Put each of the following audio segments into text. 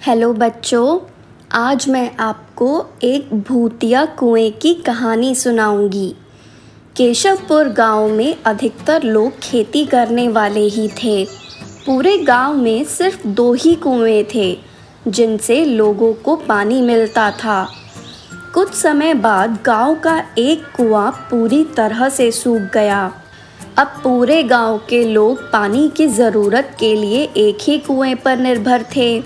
Hello बच्चों, आज मैं आपको एक भूतिया कुएं की कहानी सुनाऊंगी। केशवपुर गांव में अधिकतर लोग खेती करने वाले ही थे। पूरे गांव में सिर्फ 2 ही कुएं थे जिनसे लोगों को पानी मिलता था। कुछ समय बाद गांव का एक कुआं पूरी तरह से सूख गया। अब पूरे गांव के लोग पानी की ज़रूरत के लिए एक ही कुएं पर निर्भर थे।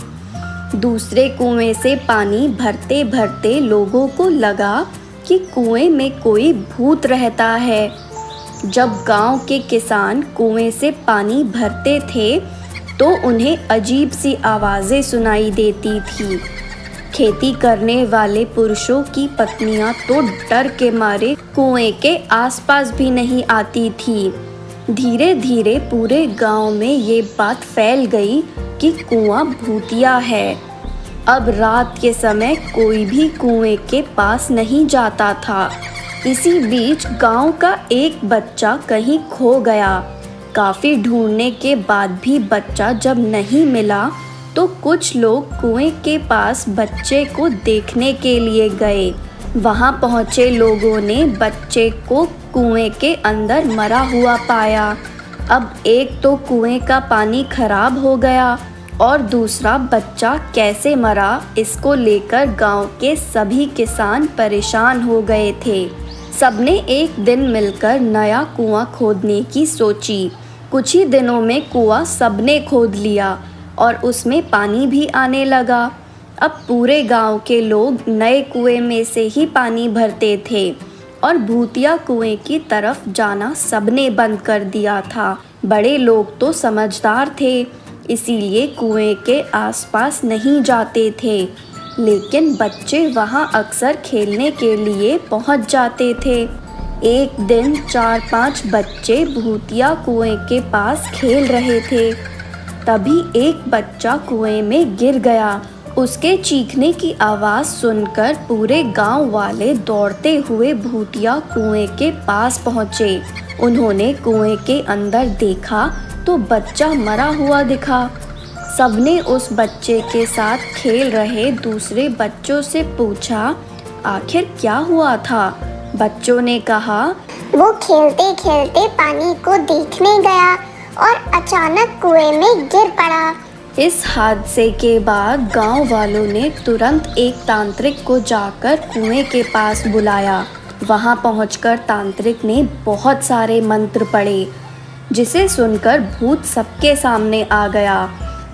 दूसरे कुएं से पानी भरते भरते लोगों को लगा कि कुएं में कोई भूत रहता है। जब गांव के किसान कुएं से पानी भरते थे तो उन्हें अजीब सी आवाज़ें सुनाई देती थी। खेती करने वाले पुरुषों की पत्नियां तो डर के मारे कुएं के आसपास भी नहीं आती थी। धीरे धीरे पूरे गांव में ये बात फैल गई कि कुआं भूतिया है। अब रात के समय कोई भी कुएं के पास नहीं जाता था। इसी बीच गांव का एक बच्चा कहीं खो गया। काफ़ी ढूंढने के बाद भी बच्चा जब नहीं मिला तो कुछ लोग कुएं के पास बच्चे को देखने के लिए गए। वहां पहुंचे लोगों ने बच्चे को कुएं के अंदर मरा हुआ पाया। अब एक तो कुएं का पानी खराब हो गया और दूसरा बच्चा कैसे मरा, इसको लेकर गांव के सभी किसान परेशान हो गए थे। सबने एक दिन मिलकर नया कुआं खोदने की सोची। कुछ ही दिनों में कुआं सबने खोद लिया और उसमें पानी भी आने लगा। अब पूरे गांव के लोग नए कुएं में से ही पानी भरते थे और भूतिया कुएं की तरफ जाना सबने बंद कर दिया था। बड़े लोग तो समझदार थे, इसीलिए कुएं के आसपास नहीं जाते थे, लेकिन बच्चे वहां अक्सर खेलने के लिए पहुंच जाते थे। एक दिन 4-5 बच्चे भूतिया कुएं के पास खेल रहे थे। तभी एक बच्चा कुएं में गिर गया। उसके चीखने की आवाज़ सुनकर पूरे गांव वाले दौड़ते हुए भूतिया कुएं के पास पहुंचे। उन्होंने कुएं के अंदर देखा तो बच्चा मरा हुआ दिखा। सबने उस बच्चे के साथ खेल रहे दूसरे बच्चों से पूछा, आखिर क्या हुआ था? बच्चों ने कहा, वो खेलते खेलते पानी को देखने गया और अचानक कुएं में गिर पड़ा। इस हादसे के बाद गांव वालों ने तुरंत एक तांत्रिक को जाकर कुएं के पास बुलाया। वहां पहुंचकर तांत्रिक ने बहुत सारे मंत्र पढ़े, जिसे सुनकर भूत सबके सामने आ गया।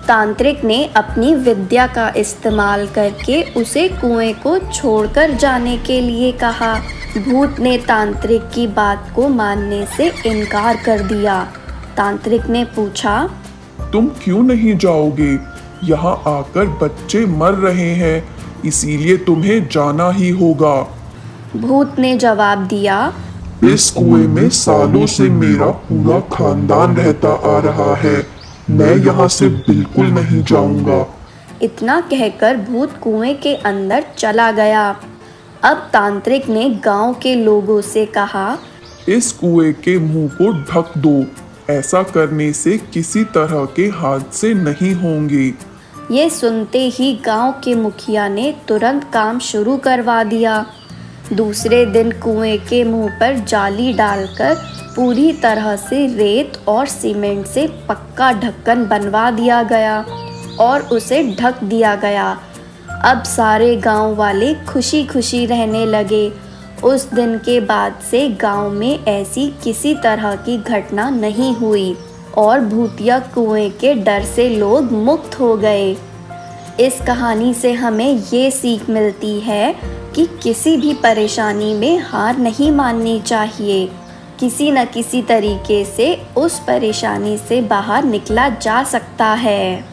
तांत्रिक ने अपनी विद्या का इस्तेमाल करके उसे कुएं को छोड़कर जाने के लिए कहा। भूत ने तांत्रिक की बात को मानने से इनकार कर दिया। तांत्रिक ने पूछा, तुम क्यों नहीं जाओगे? यहाँ आकर बच्चे मर रहे हैं, इसीलिए तुम्हें जाना ही होगा। भूत ने जवाब दिया, इस कुएं में सालों से मेरा पूरा खानदान रहता आ रहा है, मैं यहाँ से बिल्कुल नहीं जाऊंगा। इतना कहकर भूत कुएं के अंदर चला गया। अब तांत्रिक ने गांव के लोगों से कहा, इस कुएं के मुंह को ढक दो, ऐसा करने से किसी तरह के हादसे नहीं होंगे। ये सुनते ही गांव के मुखिया ने तुरंत काम शुरू करवा दिया। दूसरे दिन कुएं के मुंह पर जाली डालकर पूरी तरह से रेत और सीमेंट से पक्का ढक्कन बनवा दिया गया और उसे ढक दिया गया। अब सारे गांव वाले खुशी खुशी रहने लगे। उस दिन के बाद से गांव में ऐसी किसी तरह की घटना नहीं हुई और भूतिया कुएं के डर से लोग मुक्त हो गए। इस कहानी से हमें ये सीख मिलती है कि किसी भी परेशानी में हार नहीं माननी चाहिए। किसी न किसी तरीके से उस परेशानी से बाहर निकला जा सकता है।